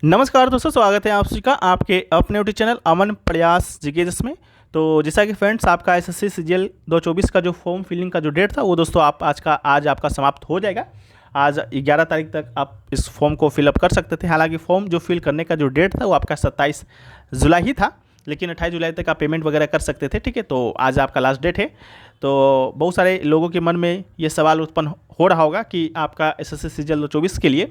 नमस्कार दोस्तों, स्वागत है आप सभी का आपके अपने यूट्यूब चैनल अमन प्रयास जीकेएस में। तो जैसा कि फ्रेंड्स, आपका एसएससी सीजीएल 2024 का जो फॉर्म फिलिंग का जो डेट था वो दोस्तों आप आज आपका समाप्त हो जाएगा। आज 11 तारीख तक आप इस फॉर्म को फिलअप कर सकते थे। हालांकि फॉर्म जो फिल करने का जो डेट था वो आपका 27 जुलाई ही था, लेकिन 28 जुलाई तक आप पेमेंट वगैरह कर सकते थे। ठीक है, तो आज आपका लास्ट डेट है। तो बहुत सारे लोगों के मन में ये सवाल उत्पन्न हो रहा होगा कि आपका एसएससी सीजीएल 2024 के लिए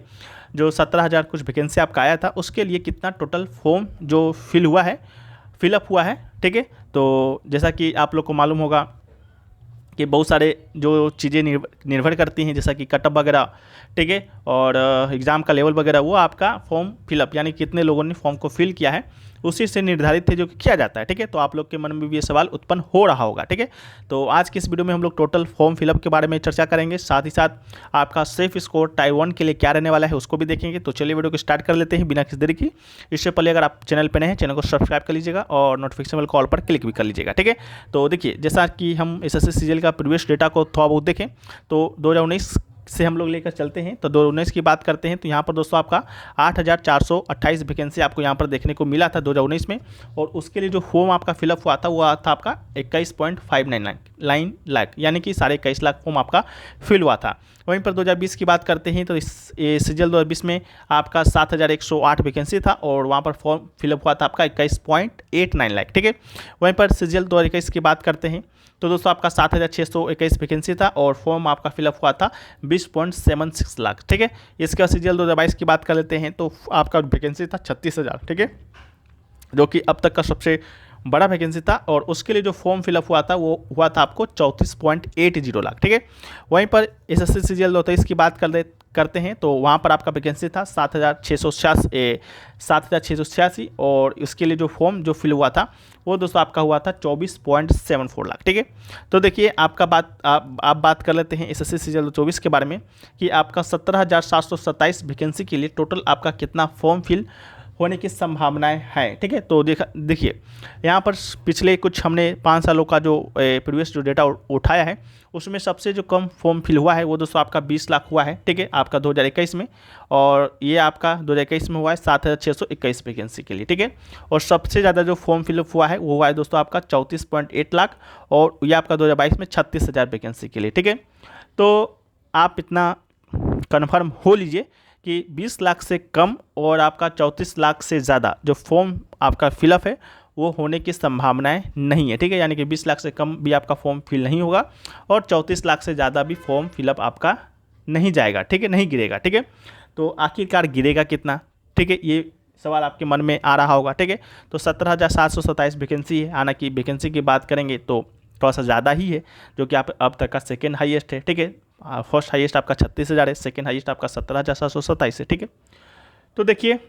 जो 17,000 कुछ वैकेंसी आपका आया था उसके लिए कितना टोटल फॉर्म जो फिलअप हुआ है। ठीक है, तो जैसा कि आप लोग को मालूम होगा कि बहुत सारे जो चीज़ें निर्भर करती हैं, जैसा कि कटअप वगैरह, ठीक है, और एग्ज़ाम का लेवल वगैरह, वो आपका फॉर्म फिलअप यानी कितने लोगों ने फॉर्म को फिल किया है उसी से निर्धारित है जो कि किया जाता है। ठीक है, तो आप लोग के मन में भी ये सवाल उत्पन्न हो रहा होगा। ठीक है, तो आज की इस वीडियो में हम लोग टोटल फॉर्म फिलअप के बारे में चर्चा करेंगे, साथ ही साथ आपका सेफ स्कोर टाइप 1 के लिए क्या रहने वाला है उसको भी देखेंगे। तो चलिए वीडियो को स्टार्ट कर लेते हैं बिना किसी देरी की। इससे पहले अगर आप चैनल पर नए हैं, चैनल को सब्सक्राइब कर लीजिएगा और नोटिफिकेशन बेल कॉल पर क्लिक भी कर लीजिएगा। ठीक है, तो देखिए, जैसा कि हम एसएससी सीजीएल का प्रीवियस डेटा को थोड़ा बहुत देखें तो 2019 से हम लोग लेकर चलते हैं। तो 2019 की बात करते हैं तो यहाँ पर दोस्तों आपका 8,428 वैकेंसी आपको यहाँ पर देखने को मिला था 2019 में, और उसके लिए जो फॉर्म आपका फिलअप हुआ था वो था आपका 21.59 लाख, यानी कि 21.5 लाख फॉर्म आपका फिल हुआ था। वहीं पर 2020 की बात करते हैं तो इस सीजीएल 2020 में आपका 7,108 वैकेंसी था और वहाँ पर फॉर्म फिलअप हुआ था आपका 21.89 लाख। ठीक है, वहीं पर सीजीएल 2021 की बात करते हैं तो दोस्तों आपका 7,621 वैकेंसी था और फॉर्म आपका फिलअप हुआ था 20.76 लाख। ठीक है, इसके बाद सीजीएल 2022 की बात कर लेते हैं तो आपका वैकेंसी था 36,000। ठीक है, जो कि अब तक का सबसे बड़ा वैकेंसी था, और उसके लिए जो फॉर्म फिलअप हुआ था वो हुआ था आपको 34.80 लाख। ठीक है, वहीं पर एसएससी सीजीएल 2023 की बात करते हैं तो वहाँ पर आपका वैकेंसी था 7,686 और इसके लिए जो फॉर्म जो फिल हुआ था वो दोस्तों आपका हुआ था 24.74 लाख। ठीक है, तो देखिए आप बात कर लेते हैं एसएससी सीजीएल 2024 के बारे में कि आपका 17,727 वैकेंसी के लिए टोटल आपका कितना फॉर्म फिल होने की संभावनाएं हैं। ठीक है, तो देखिए यहाँ पर पिछले कुछ हमने 5 सालों का जो प्रीवियस जो डेटा उठाया है उसमें सबसे जो कम फॉर्म फिल हुआ है वो दोस्तों आपका 20 लाख हुआ है। ठीक है, आपका 2021 में, और ये आपका 2021 में हुआ है 7,621 वैकेंसी के लिए। ठीक है, और सबसे ज़्यादा जो फॉर्म फिलअप हुआ है वो हुआ है दोस्तों आपका 34.8 लाख, और ये आपका 2022 में 36,000 वैकेंसी के लिए। ठीक है, तो आप इतना कन्फर्म हो लीजिए कि 20 लाख से कम और आपका 34 लाख से ज़्यादा जो फॉर्म आपका फिलअप है वो होने की संभावनाएं नहीं है। ठीक है, यानी कि 20 लाख से कम भी आपका फॉर्म फिल नहीं होगा और 34 लाख से ज़्यादा भी फॉर्म फिलअप आपका नहीं जाएगा। ठीक है, नहीं गिरेगा। ठीक है, तो आखिरकार गिरेगा कितना? ठीक है, ये सवाल आपके मन में आ रहा होगा। ठीक है, तो 17,727 वैकेंसी है। हालांकि वैकेंसी की बात करेंगे तो थोड़ा सा ज़्यादा ही है, जो कि आप अब तक का सेकेंड हाईएस्ट है। ठीक है, फर्स्ट हाईएस्ट आपका 36,000 है, सेकेंड हाईएस्ट आपका 17,727 है। ठीक है, तो देखिए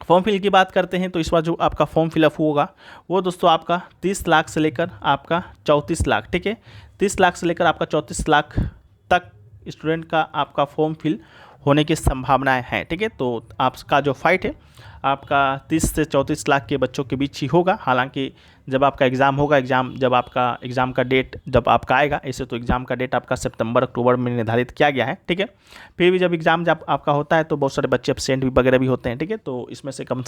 फॉर्म फिल की बात करते हैं तो इस बार जो आपका फॉर्म फिलअप होगा वो दोस्तों आपका 30 लाख से लेकर आपका 34 लाख। ठीक है, 30 लाख से लेकर आपका 34 लाख तक स्टूडेंट का आपका फॉर्म फिल होने की संभावनाएं हैं। ठीक है, तो आपका जो फाइट है आपका 30 से 34 लाख के बच्चों के बीच ही होगा। हालांकि जब आपका एग्ज़ाम होगा, जब आपका एग्ज़ाम का डेट जब आपका आएगा, ऐसे तो एग्ज़ाम का डेट आपका सितंबर अक्टूबर में निर्धारित किया गया है। ठीक है, फिर भी जब आपका होता है तो बहुत सारे बच्चे एब्सेंट भी वगैरह भी होते हैं। ठीक है, तो इसमें से कम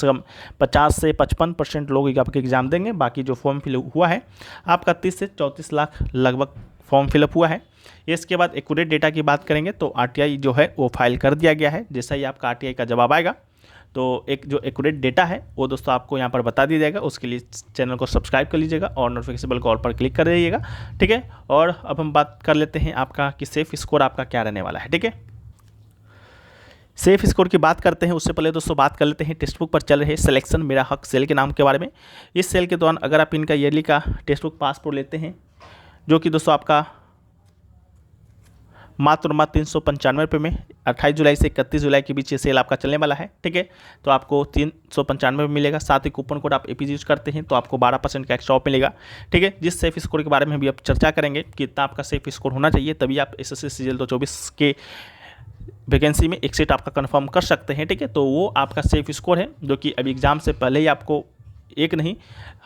50 से 55% लोग आपके एग्ज़ाम देंगे। बाकी जो फॉर्म फिल हुआ है आपका 30 से 34 लाख लगभग फॉर्म फिलअप हुआ है। इसके बाद एक्यूरेट डेटा की बात करेंगे तो आरटीआई जो है वो फाइल कर दिया गया है। जैसा ही आपका आरटीआई का जवाब आएगा तो एक जो एक्यूरेट डेटा है वो दोस्तों आपको यहाँ पर बता दिया जाएगा। उसके लिए चैनल को सब्सक्राइब कर लीजिएगा और नोटिफिकेशन बेल कॉल पर क्लिक कर दीजिएगा। ठीक है, और अब हम बात कर लेते हैं आपका कि सेफ स्कोर आपका क्या रहने वाला है। ठीक है, सेफ स्कोर की बात करते हैं उससे पहले दोस्तों बात कर लेते हैं टेक्स्ट बुक पर चल रहे सिलेक्शन मेरा हक सेल के नाम के बारे में। इस सेल के दौरान अगर आप इनका ईयरली का टेक्स्ट बुक पासपोर्ट लेते हैं जो कि दोस्तों आपका मात्र 395 रुपये में 28 जुलाई से 31 जुलाई के बीच ये सेल आपका चलने वाला है। ठीक है, तो आपको 395 में मिलेगा। साथ ही कूपन कोड आप एपीजी यूज करते हैं तो आपको 12% का एक्स्ट्रा ऑफ मिलेगा। ठीक है, जिस सेफ स्कोर के बारे में भी आप चर्चा करेंगे कि इतना आपका सेफ स्कोर होना चाहिए तभी आप एसएससी सीजीएल 2024 के वैकेंसी में एक सीट आपका कन्फर्म कर सकते हैं। ठीक है, तो वो आपका सेफ स्कोर है जो कि अभी एग्ज़ाम से पहले ही आपको एक नहीं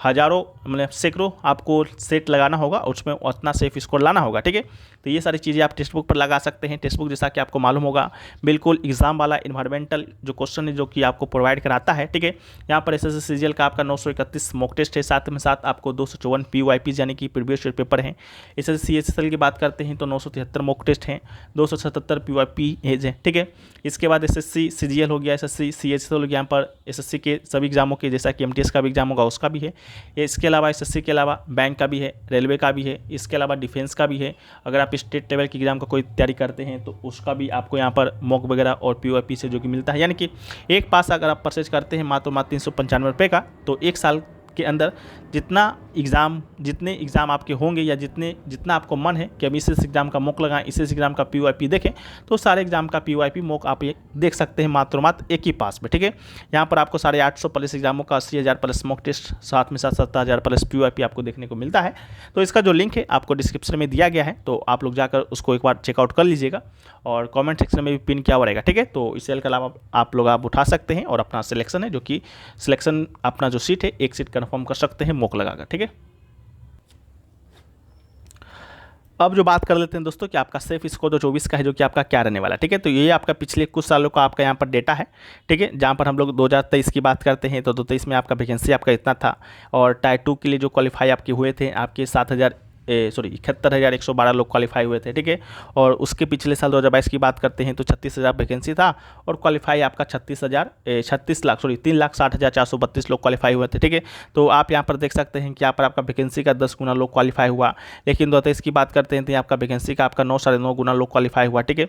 हज़ारों मतलब सैकड़ों आपको सेट लगाना होगा और उसमें उतना सेफ स्कोर लाना होगा, ठीक है। तो ये सारी चीज़ें आप टेक्स्ट बुक पर लगा सकते हैं। टेक्स्ट बुक जैसा कि आपको मालूम होगा बिल्कुल एग्जाम वाला इन्वायरमेंटल जो क्वेश्चन है जो कि आपको प्रोवाइड कराता है, ठीक है। यहाँ पर एसएससी सीजीएल का आपका 931 मॉक टेस्ट है, साथ में साथ आपको 254 PYP यानी कि प्रीवियस ईयर पेपर हैं। एसएससी CHSL की बात करते हैं तो 973 मॉक टेस्ट हैं, 277 PYP है, ठीक है। इसके बाद एसएससी सीजीएल हो गया, एसएससी CHSL हो गया। यहाँ पर एसएससी के सभी एग्जामों के जैसा कि MTS का भी एग्जाम होगा उसका भी है। इसके अलावा एसएससी के अलावा बैंक का भी है, रेलवे का भी है, इसके अलावा डिफेंस का भी है। अगर आप स्टेट लेवल की एग्जाम का कोई तैयारी करते हैं तो उसका भी आपको यहाँ पर मॉक वगैरह और PYP से जो कि मिलता है। यानी कि एक पास अगर आप परचेज करते हैं मात्र 395 रुपये का, तो एक साल के अंदर जितने एग्ज़ाम आपके होंगे या जितना आपको मन है कि हम इस एग्ज़ाम का मॉक लगाएं, इस एग्ज़ाम का PYP देखें, तो सारे एग्ज़ाम का PYP मॉक आप ये देख सकते हैं मात्र एक ही पास में, ठीक है। यहाँ पर आपको 850 प्लस एग्जामों का 80,000 प्लस मॉक टेस्ट, साथ में 70,000 प्लस PYP आपको देखने को मिलता है। तो इसका जो लिंक है आपको डिस्क्रिप्शन में दिया गया है, तो आप लोग जाकर उसको एक बार चेकआउट कर लीजिएगा और कमेंट सेक्शन में भी पिन किया हुआ रहेगा, ठीक है। तो इस के अलावा आप लोग उठा सकते हैं और अपना सिलेक्शन है जो कि सिलेक्शन अपना जो सीट है एक सीट कन्फर्म कर सकते हैं मॉक लगाकर, ठीक है। अब जो बात कर लेते हैं दोस्तों कि आपका सेफ स्कोर जो 24 का है जो कि आपका क्या रहने वाला है, ठीक है। तो ये आपका पिछले कुछ सालों का आपका यहाँ पर डेटा है, ठीक है। जहाँ पर हम लोग 2023 की बात करते हैं तो 2023 में आपका वैकेंसी आपका इतना था और टायर 2 के लिए जो क्वालिफाई आपके हुए थे आपके 71,112 लोग क्वालिफाई हुए थे, ठीक है। और उसके पिछले साल 2022 की बात करते हैं तो 36,000 वैकेंसी था और क्वालिफाई आपका 3,60,432 लोग क्वालिफाई हुए थे, ठीक है। तो आप यहाँ पर देख सकते हैं कि यहाँ पर आपका वैकेंसी का 10 गुना लोग क्वालिफाई हुआ, लेकिन 2023 की बात करते हैं तो आपका वैकेंसी का आपका 9 साढ़े 9 गुना लोग क्वालिफाई हुआ, ठीक है।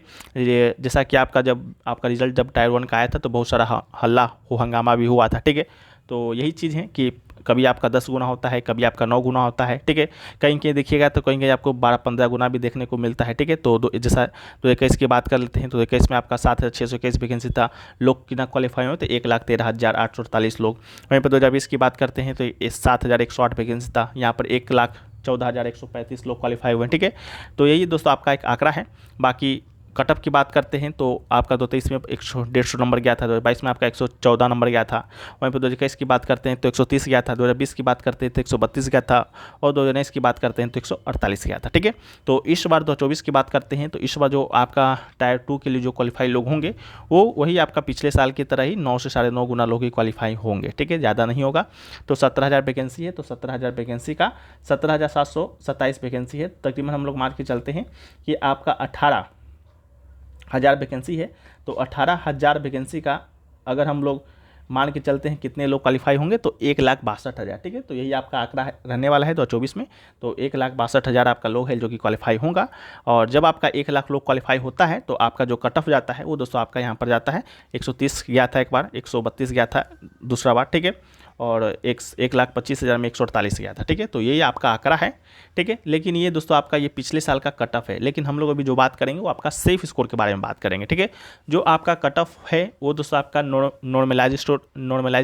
जैसा कि जब आपका रिजल्ट जब टायर 1 का आया था तो बहुत सारा हल्ला हंगामा भी हुआ था, ठीक है। तो यही चीज़ है कि कभी आपका 10 गुना होता है, कभी आपका 9 गुना होता है, ठीक है। कहीं देखिएगा तो कहीं आपको 12-15 गुना भी देखने को मिलता है, ठीक है। तो जैसा 2021 की बात कर लेते हैं तो 2021 में आपका 7,621 वैकेंसी था, लोग कितना क्वालिफाई हुए थे 1,13,848 लोग। वहीं पर 2020 की बात करते हैं तो 7,108 वैकेंसी था, यहाँ पर 1,14,135 लोग क्वालिफाई हुए, ठीक है। तो यही दोस्तों आपका एक आंकड़ा है। बाकी कटअप की बात करते हैं तो आपका 2023 में 150 नंबर गया था, 2022 में आपका 114 नंबर गया था। वहीं पर 2021 की बात करते हैं तो 130 गया था, 2020 की बात करते हैं तो 132 गया था और 2019 की बात करते हैं तो 148 गया था, ठीक है। तो इस बार 2024 की बात करते हैं तो इस बार जो आपका टायर 2 के लिए जो क्वालिफाई लोग होंगे वो वही आपका पिछले साल की तरह ही 9 से साढ़े 9 गुना लोग ही क्वालिफाई होंगे, ठीक है, ज़्यादा नहीं होगा। तो 17,000 वैकेंसी है, तो 17,000 वैकेंसी का 17,727 वैकेंसी है। तकरीबन हम लोग मान के चलते हैं कि आपका 18,000 वैकेंसी है, तो 18,000 वैकेंसी का अगर हम लोग मान के चलते हैं कितने लोग क्वालिफाई होंगे तो 1,62,000, ठीक है। तो यही आपका आंकड़ा रहने वाला है 2024 में। तो 1,62,000 आपका लोग है जो कि क्वालिफाई होगा। और जब आपका 1,00,000 लोग क्वालिफाई होता है तो आपका जो कट ऑफ जाता है वो दोस्तों आपका यहाँ पर जाता है 130 गया था एक बार, 132 गया था दूसरा बार, ठीक है। और 1,25,000 में 148 गया था, ठीक है। तो यही आपका आंकड़ा है, ठीक है। लेकिन ये दोस्तों आपका ये पिछले साल का कट ऑफ है, लेकिन हम लोग अभी जो बात करेंगे वो आपका सेफ स्कोर के बारे में बात करेंगे, ठीक है। जो आपका कट ऑफ है वो दोस्तों आपका नॉर्मलाइज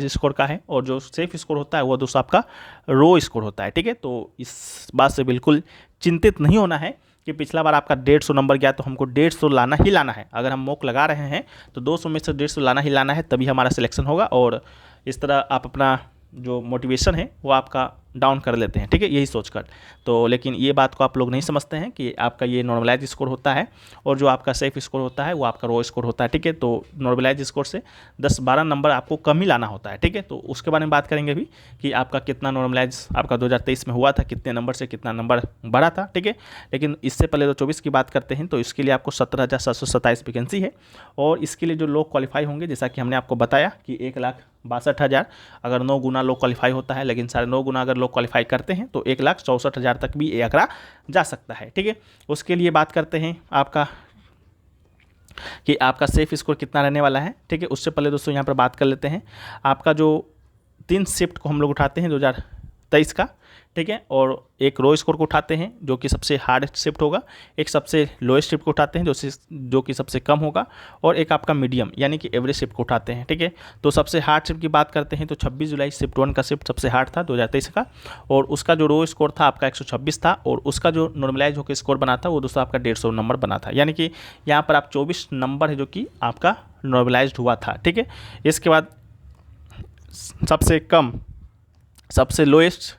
स्कोर का है और जो सेफ स्कोर होता है वो दोस्तों आपका रो स्कोर होता है, ठीक है। तो इस बात से बिल्कुल चिंतित नहीं होना है कि पिछला बार आपका 150 नंबर गया तो हमको 150 लाना ही लाना है। अगर हम मॉक लगा रहे हैं तो 200 में से 150 लाना ही लाना है, तभी हमारा सिलेक्शन होगा। और इस तरह आप अपना जो मोटिवेशन है वो आपका डाउन कर लेते हैं, ठीक है, यही सोचकर। तो लेकिन ये बात को आप लोग नहीं समझते हैं कि आपका ये नॉर्मलाइज स्कोर होता है और जो आपका सेफ स्कोर होता है वो आपका रो स्कोर होता है, ठीक है। तो नॉर्मलाइज स्कोर से 10-12 नंबर आपको कम ही लाना होता है, ठीक है। तो उसके बारे में बात करेंगे अभी कि आपका कितना नॉर्मलाइज आपका 2023 में हुआ था, कितने नंबर से कितना नंबर बढ़ा था, ठीक है। लेकिन इससे पहले 2024 की बात करते हैं तो इसके लिए आपको 17,727 वैकेंसी है और इसके लिए जो लोग क्वालिफाई होंगे जैसा कि हमने आपको बताया कि 1,62,000 अगर 9 गुना लोग क्वालिफाई होता है, लेकिन 9.5 गुना अगर लोग क्वालिफाई करते हैं तो 1,64,000 तक भी ये आंकड़ा जा सकता है, ठीक है। उसके लिए बात करते हैं आपका कि आपका सेफ स्कोर कितना रहने वाला है, ठीक है। उससे पहले दोस्तों यहाँ पर बात कर लेते हैं आपका जो 3 शिफ्ट को हम लोग उठाते हैं 2023 का, ठीक है। और एक रो स्कोर को उठाते हैं जो कि सबसे हार्ड शिफ्ट होगा, एक सबसे लोएस्ट शिफ्ट को उठाते हैं जो कि सबसे कम होगा, और एक आपका मीडियम यानी कि एवरेज शिफ्ट को उठाते हैं, ठीक है। तो सबसे हार्ड शिफ्ट की बात करते हैं तो 26 जुलाई शिफ्ट 1 का शिफ्ट सबसे हार्ड था 2023 का, और उसका जो रो स्कोर था आपका 126 था और उसका जो नॉर्मलाइज होकर स्कोर बना था वो दोस्तों आपका 150 नंबर बना था। यानी कि यहाँ पर आप 24 नंबर है जो कि आपका नॉर्मलाइज हुआ था, ठीक है। इसके बाद सबसे कम सबसे लोएस्ट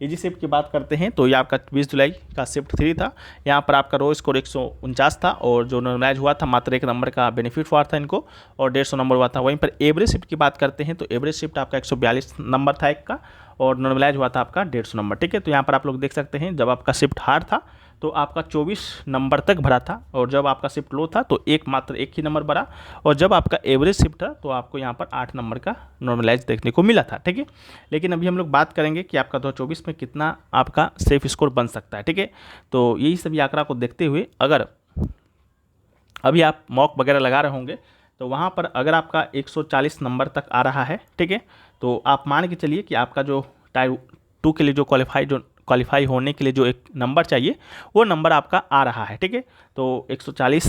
इजी शिफ्ट की बात करते हैं तो ये आपका 20 जुलाई का शिफ्ट 3 था। यहाँ पर आपका रो स्कोर 149 था और जो नॉर्मलाइज हुआ था मात्र 1 नंबर का बेनिफिट हुआ था इनको और 150 नंबर हुआ था। वहीं पर एवरेज शिफ्ट की बात करते हैं तो एवरेज शिफ्ट आपका 142 नंबर था एक का और नॉर्मलाइज हुआ था आपका 150 नंबर। ठीक है, तो यहाँ पर आप लोग देख सकते हैं जब आपका शिफ्ट हार्ड था तो आपका 24 नंबर तक भरा था और जब आपका शिफ्ट लो था तो मात्र एक ही नंबर भरा और जब आपका एवरेज शिफ्ट था तो आपको यहाँ पर 8 नंबर का नॉर्मलाइज देखने को मिला था। ठीक है, लेकिन अभी हम लोग बात करेंगे कि आपका 2024 में कितना आपका सेफ स्कोर बन सकता है। ठीक है, तो यही सभी आंकड़ा को देखते हुए अगर अभी आप मॉक वगैरह लगा रहे होंगे तो वहाँ पर अगर आपका 140 नंबर तक आ रहा है, ठीक है, तो आप मान के चलिए कि आपका जो टायर 2 के लिए जो क्वालिफाई होने के लिए जो एक नंबर चाहिए वो नंबर आपका आ रहा है। ठीक है, तो 140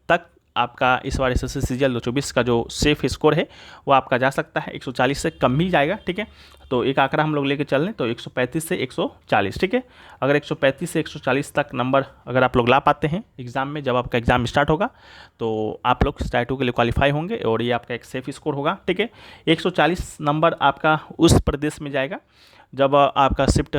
तक आपका इस बार एसएससी सीजीएल 2024 का जो सेफ स्कोर है वो आपका जा सकता है, 140 से कम ही जाएगा। ठीक है, तो एक आंकड़ा हम लोग लेके चल लें तो 135 से 140। ठीक है, अगर 135 से 140 तक नंबर अगर आप लोग ला पाते हैं एग्ज़ाम में, जब आपका एग्ज़ाम स्टार्ट होगा तो आप लोग टायर 2 के लिए क्वालिफाई होंगे और ये आपका एक सेफ स्कोर होगा। ठीक है, 140 नंबर आपका उस प्रदेश में जाएगा जब आपका शिफ्ट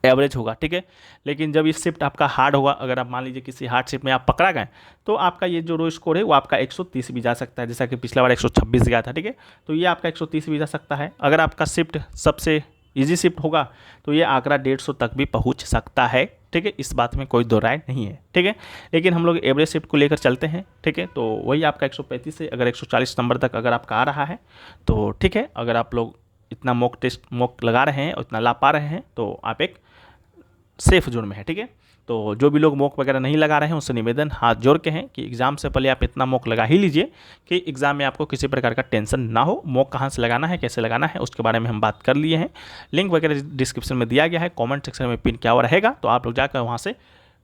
एवरेज होगा। ठीक है, लेकिन जब ये शिफ्ट आपका हार्ड होगा, अगर आप मान लीजिए किसी हार्ड शिफ्ट में आप पकड़ा गए तो आपका ये जो रो स्कोर है वो आपका 130 भी जा सकता है, जैसा कि पिछला बार 126 गया था। ठीक है, तो ये आपका 130 भी जा सकता है। अगर आपका शिफ्ट सबसे ईजी शिफ्ट होगा तो ये आंकड़ा 150 तक भी पहुंच सकता है। ठीक है, इस बात में कोई दो राय नहीं है। ठीक है, लेकिन हम लोग एवरेज शिफ्ट को लेकर चलते हैं। ठीक है, तो वही आपका 135 से अगर 140 नंबर तक अगर आपका आ रहा है तो ठीक है, अगर आप लोग इतना मॉक लगा रहे हैं और इतना ला पा रहे हैं तो आप एक सेफ जोन में है। ठीक है, तो जो भी लोग मॉक वगैरह नहीं लगा रहे हैं उनसे निवेदन हाथ जोड़ के हैं कि एग्ज़ाम से पहले आप इतना मॉक लगा ही लीजिए कि एग्ज़ाम में आपको किसी प्रकार का टेंशन ना हो। मॉक कहाँ से लगाना है, कैसे लगाना है, उसके बारे में हम बात कर लिए हैं। लिंक वगैरह डिस्क्रिप्शन में दिया गया है, कमेंट सेक्शन में पिन किया हुआ रहेगा, तो आप लोग जाकर वहाँ से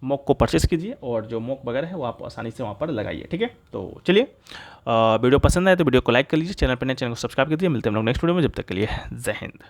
मॉक को परचेस कीजिए और जो मॉक वगैरह है वो आप आसानी से वहाँ पर लगाइए। ठीक है, तो चलिए वीडियो पसंद आए तो वीडियो को लाइक कर लीजिए, चैनल पर नए चैनल को सब्सक्राइब कीजिए। मिलते हैं हम लोग नेक्स्ट वीडियो में, जब तक के लिए जय हिंद।